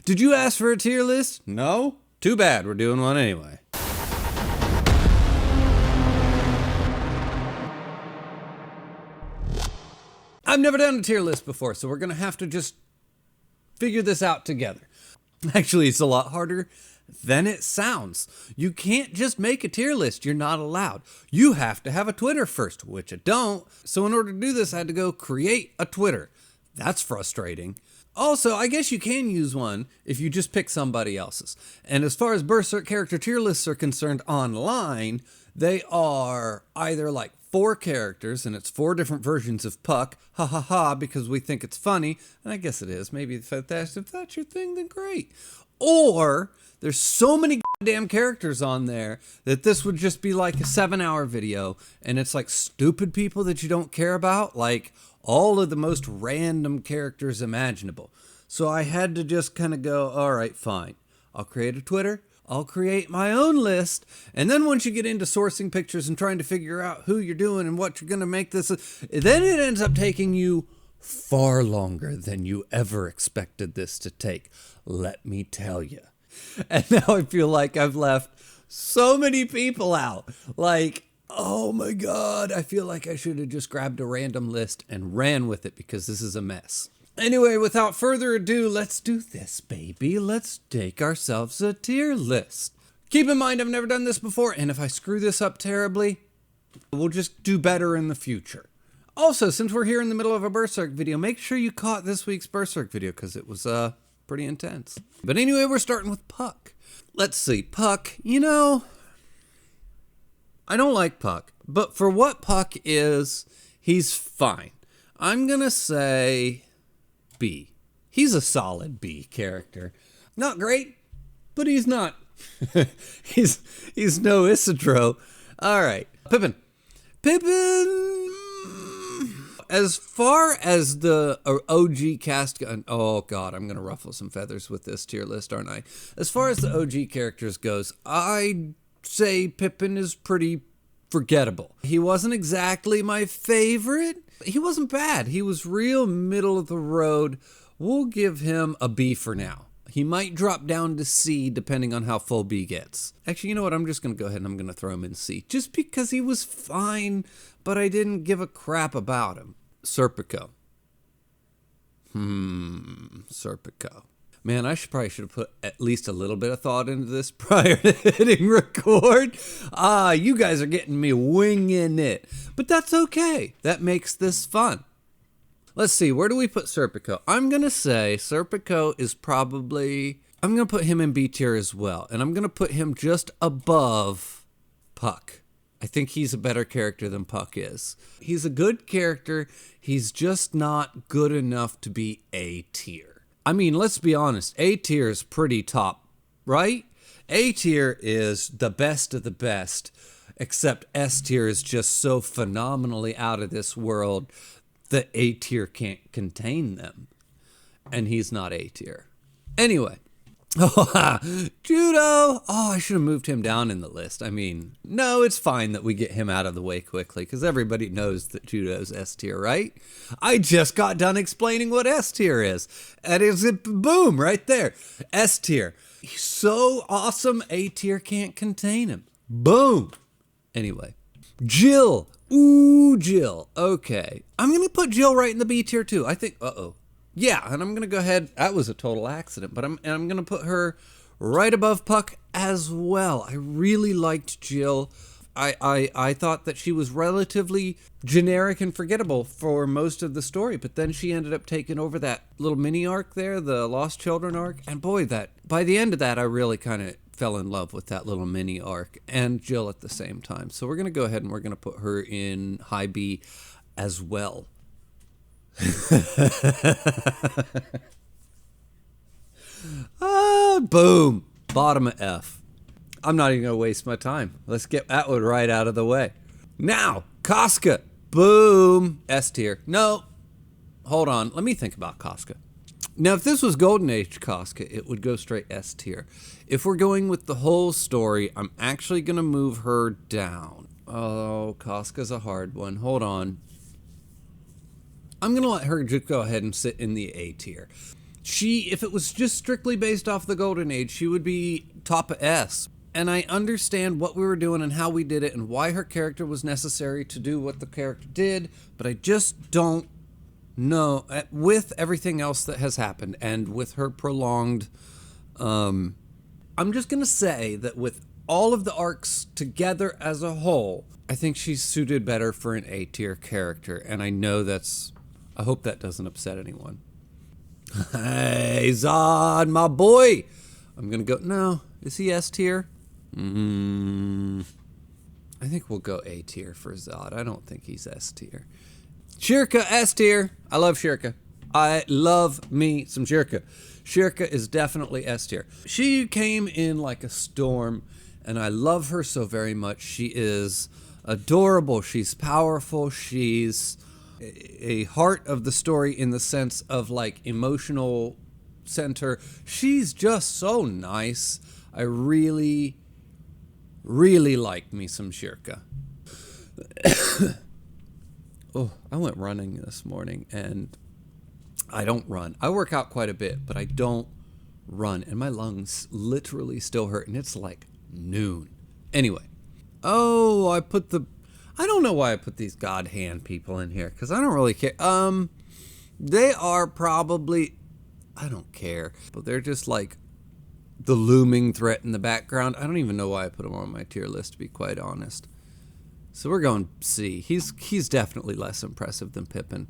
Did you ask for a tier list? No? Too bad, we're doing one anyway. I've never done a tier list before, so we're gonna have to just figure this out together. Actually, it's a lot harder than it sounds. You can't just make a tier list. You're not allowed. You have to have a Twitter first, which I don't. So in order to do this, I had to go create a Twitter. That's frustrating. Also, I guess you can use one if you just pick somebody else's. And as far as Berserk character tier lists are concerned online, they are either like 4 characters, and it's 4 different versions of Puck, ha ha ha, because we think it's funny, and I guess it is. Maybe if that's your thing, then great. Or there's so many goddamn characters on there that this would just be like a 7-hour video, and it's like stupid people that you don't care about, like all of the most random characters imaginable. So I had to just kind of go, all right, fine. I'll create a Twitter. I'll create my own list. And then once you get into sourcing pictures and trying to figure out who you're doing and what you're going to make this, then it ends up taking you far longer than you ever expected this to take. Let me tell you. And now I feel like I've left so many people out. Like, oh my God, I feel like I should have just grabbed a random list and ran with it because this is a mess. Anyway, without further ado, let's do this, baby. Let's take ourselves a tier list. Keep in mind, I've never done this before, and if I screw this up terribly, we'll just do better in the future. Also, since we're here in the middle of a Berserk video, make sure you caught this week's Berserk video, because it was pretty intense. But anyway, we're starting with Puck. Let's see, Puck, you know, I don't like Puck, but for what Puck is, he's fine. I'm gonna say B. He's a solid B character. Not great, but he's not. he's no Isidro. All right, Pippin. As far as the OG cast, oh God, I'm gonna ruffle some feathers with this tier list, aren't I? As far as the OG characters goes, I'd say Pippin is pretty forgettable. He wasn't exactly my favorite. He wasn't bad. He was real middle of the road. We'll give him a B for now. He might drop down to C depending on how full B gets. Actually, you know what? I'm just going to go ahead and I'm going to throw him in C. Just because he was fine, but I didn't give a crap about him. Serpico. Serpico. Man, I probably should have put at least a little bit of thought into this prior to hitting record. You guys are getting me winging it. But that's okay. That makes this fun. Let's see, where do we put Serpico? I'm going to say Serpico is probably, I'm going to put him in B tier as well. And I'm going to put him just above Puck. I think he's a better character than Puck is. He's a good character. He's just not good enough to be A tier. I mean, let's be honest, A tier is pretty top, right? A tier is the best of the best, except S tier is just so phenomenally out of this world that A tier can't contain them. And he's not A tier. Anyway. Judo! Oh, I should have moved him down in the list. I mean, no, it's fine that we get him out of the way quickly, because everybody knows that Judo's S tier, right? I just got done explaining what S tier is. And it's boom, right there. S tier. He's so awesome, A tier can't contain him. Boom. Anyway. Jill. Ooh, Jill. Okay. I'm going to put Jill right in the B tier, too. I think, yeah, and I'm going to go ahead, that was a total accident, but I'm going to put her right above Puck as well. I really liked Jill. I thought that she was relatively generic and forgettable for most of the story, but then she ended up taking over that little mini arc there, the Lost Children arc, and boy, by the end of that, I really kind of fell in love with that little mini arc and Jill at the same time. So we're going to go ahead and we're going to put her in high B as well. Boom, bottom of F. I'm not even gonna waste my time. Let's get that one right out of the way. Now, Casca. Boom, S tier. No, hold on, let me think about Casca. Now, if this was Golden Age Casca, it would go straight S tier. If we're going with the whole story, I'm actually gonna move her down. Oh, Casca's a hard one. Hold on. I'm going to let her just go ahead and sit in the A tier. If it was just strictly based off the Golden Age, she would be top S. And I understand what we were doing and how we did it and why her character was necessary to do what the character did, but I just don't know, with everything else that has happened and with her prolonged, I'm just going to say that with all of the arcs together as a whole, I think she's suited better for an A tier character, and I hope that doesn't upset anyone. Hey, Zod, my boy! I'm going to go, no, is he S tier? I think we'll go A tier for Zod. I don't think he's S tier. Shirka, S tier. I love Shirka. I love me some Shirka. Shirka is definitely S tier. She came in like a storm, and I love her so very much. She is adorable. She's powerful. She's a heart of the story in the sense of like emotional center. She's just so nice. I really like me some Shirka. Oh, I went running this morning, and I don't run. I work out quite a bit, but I don't run, and my lungs literally still hurt, and it's like noon. Anyway, I don't know why I put these God Hand people in here, because I don't really care. They are probably, I don't care, but they're just like the looming threat in the background. I don't even know why I put him on my tier list, to be quite honest. So we're going C. He's definitely less impressive than Pippin.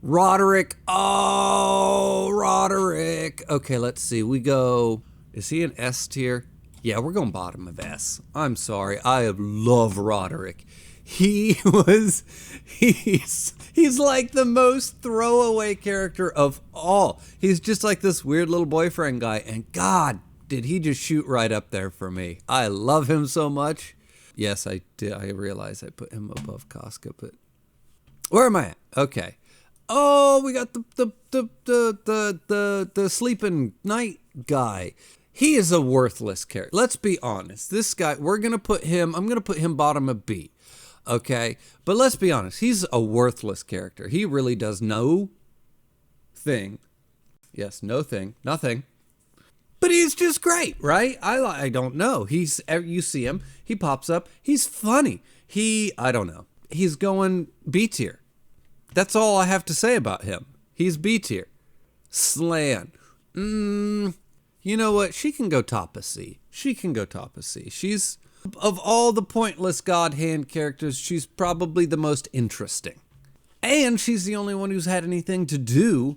Roderick. Oh, Roderick. Okay, let's see. We go, is he an S tier? Yeah, we're going bottom of S. I'm sorry. I love Roderick. He's like the most throwaway character of all. He's just like this weird little boyfriend guy, and God, did he just shoot right up there for me. I love him so much. Yes, I did. I realize I put him above Casca, but where am I at? Okay. Oh, we got the sleeping night guy. He is a worthless character. Let's be honest. This guy, I'm going to put him bottom of B. Okay? But let's be honest. He's a worthless character. He really does no thing. Yes, no thing. Nothing. But he's just great, right? I don't know. You see him. He pops up. He's funny. I don't know. He's going B tier. That's all I have to say about him. He's B tier. Slan. You know what? She can go top of C. She's, of all the pointless God Hand characters, she's probably the most interesting. And she's the only one who's had anything to do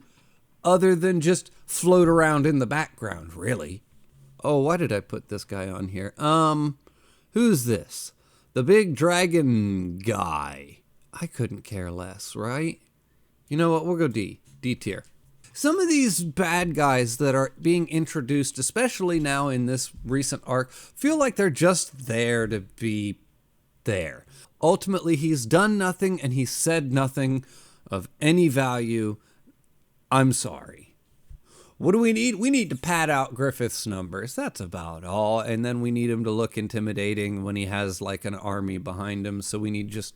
other than just float around in the background, really. Oh, why did I put this guy on here? Who's this? The big dragon guy. I couldn't care less, right? You know what? We'll go D. D tier. Some of these bad guys that are being introduced, especially now in this recent arc, feel like they're just there to be there. Ultimately, he's done nothing and he's said nothing of any value. I'm sorry. What do we need? We need to pad out Griffith's numbers. That's about all. And then we need him to look intimidating when he has like an army behind him. So we need just,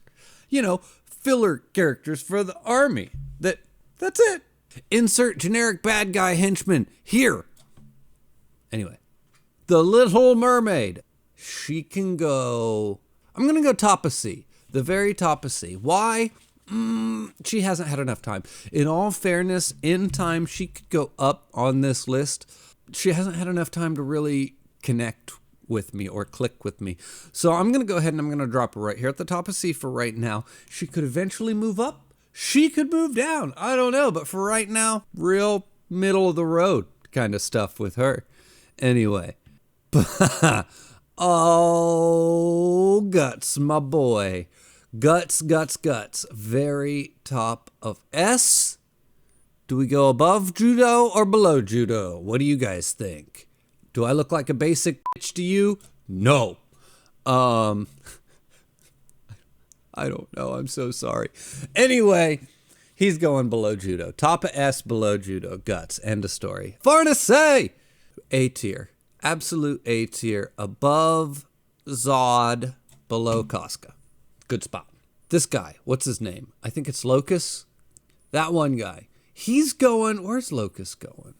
filler characters for the army. That's it. Insert generic bad guy henchman here. Anyway, the Little Mermaid. She can go, I'm going to go top of C. The very top of C. Why? She hasn't had enough time. In all fairness, in time, she could go up on this list. She hasn't had enough time to really connect with me or click with me. So I'm going to go ahead and I'm going to drop her right here at the top of C for right now. She could eventually move up. She could move down. I don't know. But for right now, real middle of the road kind of stuff with her. Anyway. Oh, Guts, my boy. Guts. Very top of S. Do we go above Judo or below Judo? What do you guys think? Do I look like a basic bitch to you? No. I don't know. I'm so sorry. Anyway, he's going below Judo. Top of S, below Judo. Guts. End of story. Far to say. A tier. Absolute A tier. Above Zod, below Casca. Good spot. This guy, what's his name? I think it's Locus. That one guy. He's going, where's Locust going?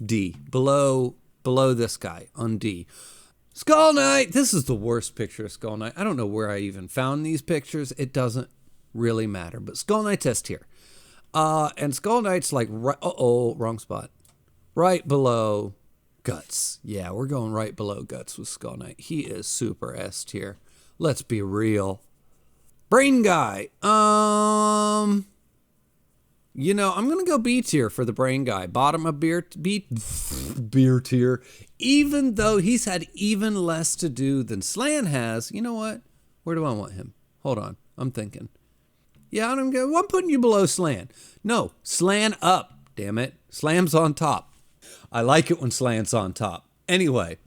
D, below this guy on D. Skull Knight, this is the worst picture of Skull Knight. I don't know where I even found these pictures. It doesn't really matter, but Skull Knight's S tier. And Skull Knight's like, wrong spot. Right below Guts. Yeah, we're going right below Guts with Skull Knight. He is super S tier. Let's be real. Brain Guy. You know, I'm going to go B tier for the Brain Guy. Bottom of beer tier. Even though he's had even less to do than Slan has, you know what? Where do I want him? Hold on. I'm thinking. Yeah, I'm putting you below Slan. No, Slan up, damn it. Slam's on top. I like it when Slan's on top. Anyway.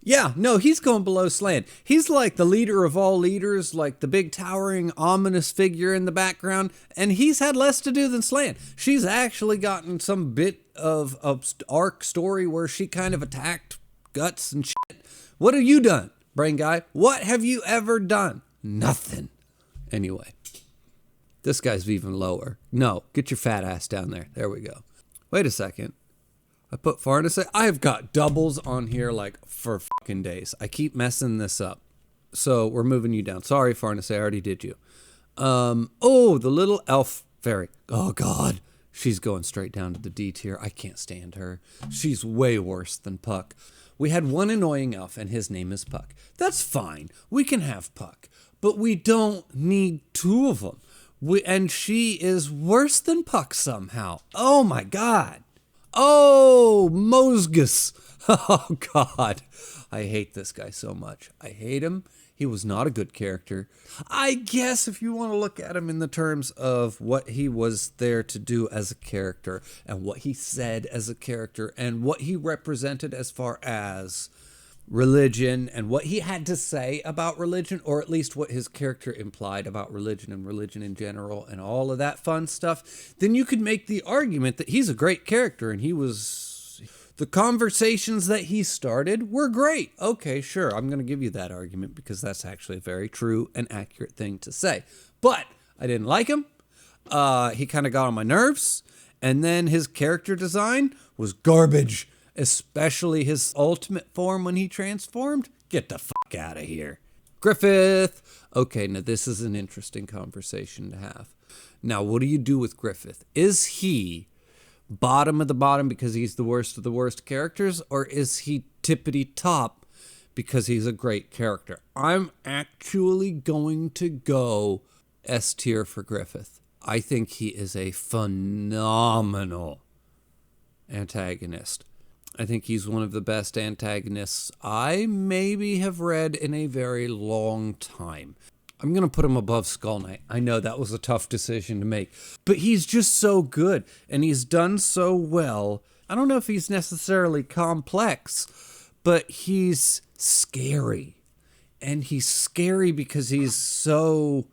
Yeah, no, he's going below Slan. He's like the leader of all leaders, like the big towering ominous figure in the background, and he's had less to do than Slan. She's actually gotten some bit of arc story where she kind of attacked Guts and shit. What have you done, Brain Guy? What have you ever done? Nothing. Anyway, this guy's even lower. No, get your fat ass down there. There we go. Wait a second. I put Farnese. I have got doubles on here like for fucking days. I keep messing this up. So we're moving you down. Sorry, Farnese, I already did you. Oh, the little elf fairy. Oh, God. She's going straight down to the D tier. I can't stand her. She's way worse than Puck. We had one annoying elf, and his name is Puck. That's fine. We can have Puck. But we don't need two of them. And she is worse than Puck somehow. Oh, my God. Oh, Mosgus. Oh, God. I hate this guy so much. I hate him. He was not a good character. I guess if you want to look at him in the terms of what he was there to do as a character and what he said as a character and what he represented as far as religion and what he had to say about religion, or at least what his character implied about religion and religion in general and all of that fun stuff, then you could make the argument that he's a great character and the conversations that he started were great. Okay, sure, I'm going to give you that argument because that's actually a very true and accurate thing to say. But I didn't like him. He kind of got on my nerves. And then his character design was garbage. Especially his ultimate form when he transformed. Get the fuck out of here. Griffith. Okay, now this is an interesting conversation to have. Now, what do you do with Griffith? Is he bottom of the bottom because he's the worst of the worst characters? Or is he tippity top because he's a great character? I'm actually going to go S tier for Griffith. I think he is a phenomenal antagonist. I think he's one of the best antagonists I maybe have read in a very long time. I'm going to put him above Skull Knight. I know that was a tough decision to make, but he's just so good and he's done so well. I don't know if he's necessarily complex, but he's scary. And he's scary because he's so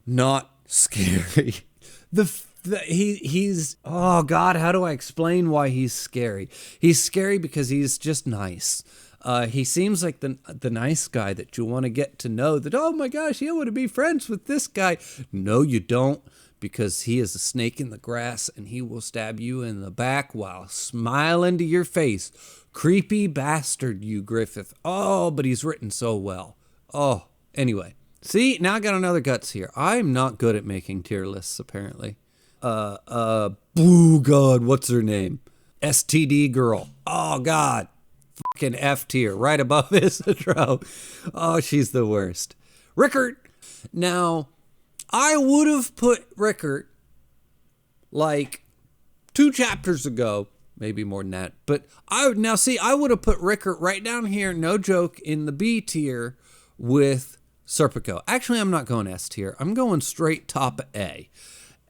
not scary. He's oh God, how do I explain why he's scary? He's scary because he's just nice. He seems like the nice guy that you want to get to know, that, oh my gosh, you want to be friends with this guy. No, you don't, because he is a snake in the grass and he will stab you in the back while smiling to your face. Creepy bastard, you Griffith. Oh, but he's written so well. Oh, anyway. See, now I got another Guts here. I'm not good at making tier lists, apparently. Oh God, what's her name? STD girl. Oh God. Fucking F tier, right above Isidro. Oh, she's the worst. Rickert. Now, I would have put Rickert like 2 chapters ago, maybe more than that, but I would have put Rickert right down here, no joke, in the B tier with Serpico. Actually, I'm not going S tier. I'm going straight top A.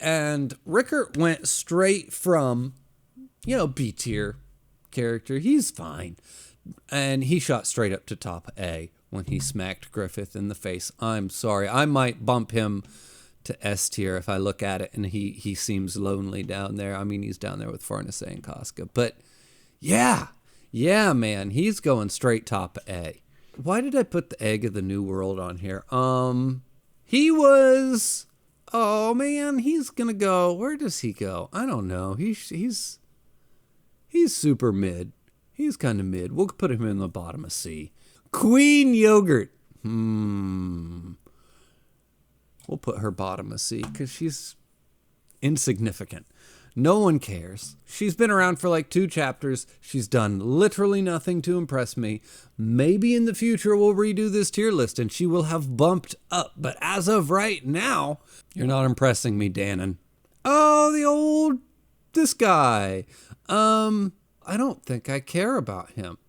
And Rickert went straight from, B tier character. He's fine. And he shot straight up to top A when he smacked Griffith in the face. I'm sorry. I might bump him to S tier if I look at it and he seems lonely down there. I mean, he's down there with Farnese and Casca. But yeah, man, he's going straight top A. Why did I put the Egg of the New World on here? He was Oh man, he's gonna go. Where does he go? I don't know. He's super mid. He's kind of mid. We'll put him in the bottom of C. Queen Yogurt. We'll put her bottom of C because she's insignificant. No one cares. She's been around for like 2 chapters. She's done literally nothing to impress me. Maybe in the future we'll redo this tier list and she will have bumped up. But as of right now, you're not impressing me, Dannon. Oh, this guy. I don't think I care about him.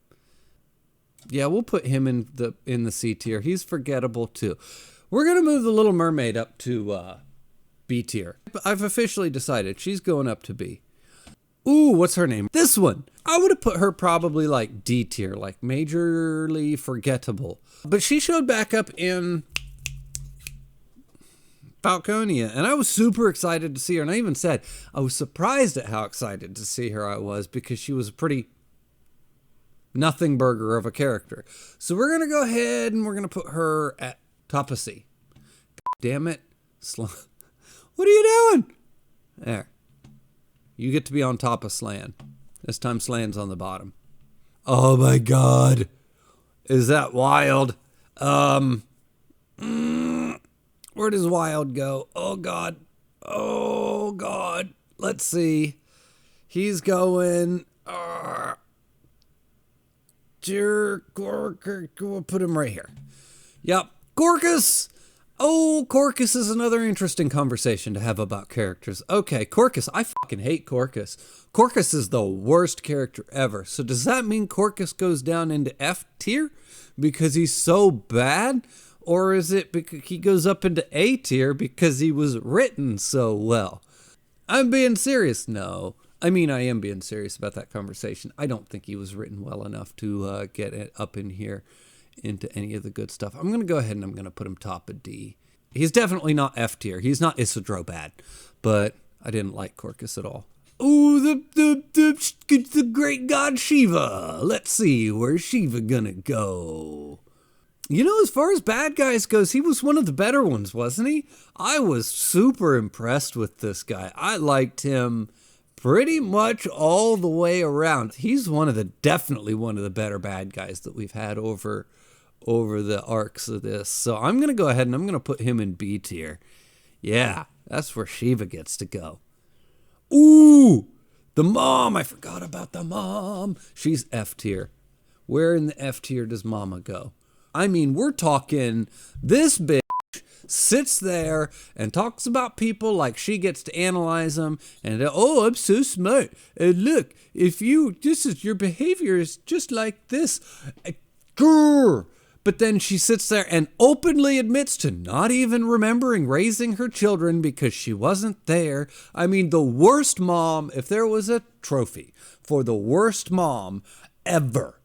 Yeah, we'll put him in the C tier. He's forgettable too. We're going to move the Little Mermaid up to B tier. I've officially decided she's going up to B. Ooh, what's her name? This one. I would have put her probably like D tier, like majorly forgettable. But she showed back up in Falconia, and I was super excited to see her. And I even said I was surprised at how excited to see her I was, because she was a pretty nothing burger of a character. So we're going to go ahead and we're going to put her at top of C. Damn it. What are you doing? There. You get to be on top of Slan. This time Slan's on the bottom. Oh my God. Is that Wild? Where does Wild go? Oh God. Oh God. Let's see. He's going... We'll put him right here. Yep. Gorkus. Oh, Corcus is another interesting conversation to have about characters. Okay, Corcus. I fucking hate Corcus. Corcus is the worst character ever. So does that mean Corcus goes down into F tier because he's so bad? Or is it because he goes up into A tier because he was written so well? I'm being serious. No. I mean, I am being serious about that conversation. I don't think he was written well enough to get it up in here into any of the good stuff. I'm going to go ahead and I'm going to put him top of D. He's definitely not F tier. He's not Isidro bad, but I didn't like Corcus at all. Ooh, the great god Shiva. Let's see, where's Shiva gonna go? You know, as far as bad guys goes, he was one of the better ones, wasn't he? I was super impressed with this guy. I liked him pretty much all the way around. He's definitely one of the better bad guys that we've had over the arcs of this. So I'm going to go ahead and I'm going to put him in B tier. Yeah, that's where Shiva gets to go. Ooh, the mom. I forgot about the mom. She's F tier. Where in the F tier does Mama go? I mean, we're talking this bitch sits there and talks about people like she gets to analyze them and, oh, I'm so smart. And look, your behavior is just like this. Grr. But then she sits there and openly admits to not even remembering raising her children because she wasn't there. I mean, the worst mom, if there was a trophy for the worst mom ever,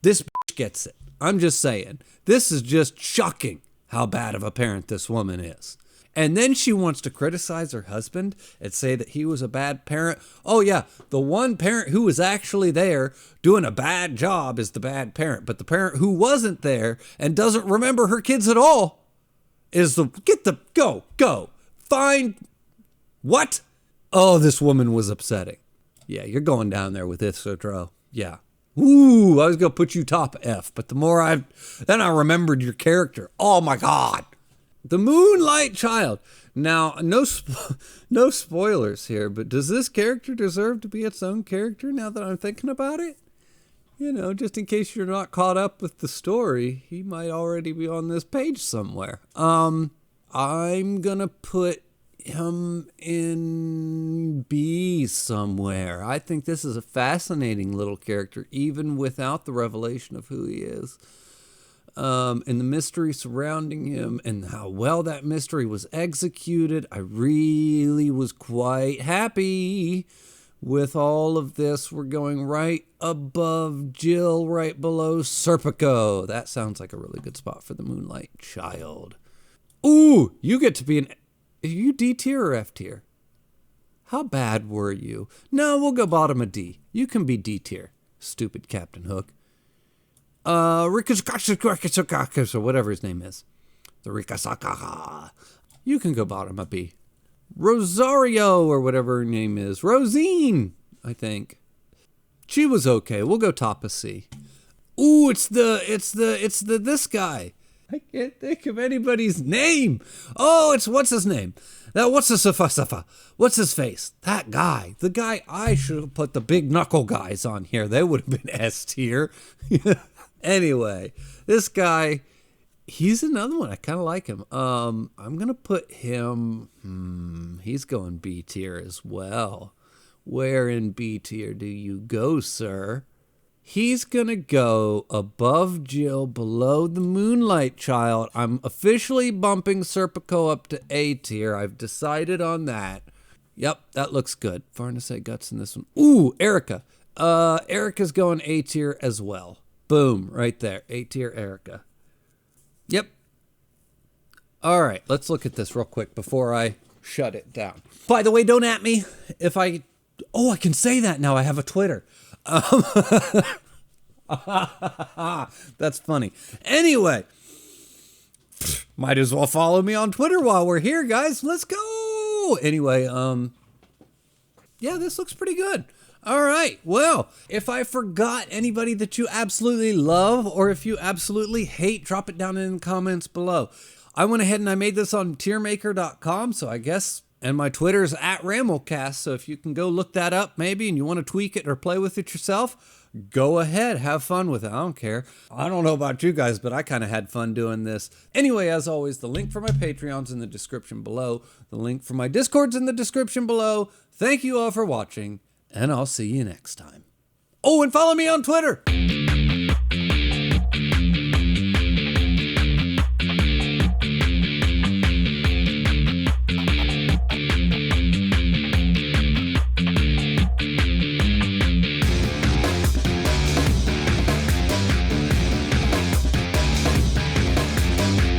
this bitch gets it. I'm just saying. This is just shocking how bad of a parent this woman is. And then she wants to criticize her husband and say that he was a bad parent. Oh yeah, the one parent who was actually there doing a bad job is the bad parent. But the parent who wasn't there and doesn't remember her kids at all is go. Find, what? Oh, this woman was upsetting. Yeah, you're going down there with Isidro. Yeah. Ooh, I was going to put you top F, but then I remembered your character. Oh my God. The Moonlight Child. Now, no spoilers here, but does this character deserve to be its own character now that I'm thinking about it? You know, just in case you're not caught up with the story, he might already be on this page somewhere. I'm gonna put him in B somewhere. I think this is a fascinating little character, even without the revelation of who he is. And the mystery surrounding him and how well that mystery was executed. I really was quite happy with all of this. We're going right above Jill, right below Serpico. That sounds like a really good spot for the Moonlight Child. Ooh, you get to be are you D tier or F tier? How bad were you? No, we'll go bottom of D. You can be D tier, stupid Captain Hook. Rikasakakas, or whatever his name is. The Rikasaka. You can go bottom a B. Rosario, or whatever her name is. Rosine, I think. She was okay. We'll go top a C. Ooh, it's this guy. I can't think of anybody's name. Oh, what's his name? What's his face? That guy. The guy, I should have put the big knuckle guys on here. They would have been S tier. Anyway, this guy, he's another one. I kind of like him. I'm going to put him, he's going B tier as well. Where in B tier do you go, sir? He's going to go above Jill, below the Moonlight Child. I'm officially bumping Serpico up to A tier. I've decided on that. Yep, that looks good. Far to say guts in this one. Ooh, Erica. Erica's going A tier as well. Boom, right there. A tier Erica. Yep. All right, let's look at this real quick before I shut it down. By the way, don't at me if I... Oh, I can say that now. I have a Twitter. That's funny. Anyway, might as well follow me on Twitter while we're here, guys. Let's go. Anyway, yeah, this looks pretty good. All right. Well, if I forgot anybody that you absolutely love or if you absolutely hate, drop it down in the comments below. I went ahead and I made this on tiermaker.com, so I guess... And my Twitter's @Ramblcast, so if you can go look that up maybe and you want to tweak it or play with it yourself, go ahead, have fun with it. I don't care. I don't know about you guys, but I kind of had fun doing this. Anyway, as always, the link for my Patreon's in the description below. The link for my Discord's in the description below. Thank you all for watching, and I'll see you next time. Oh, and follow me on Twitter.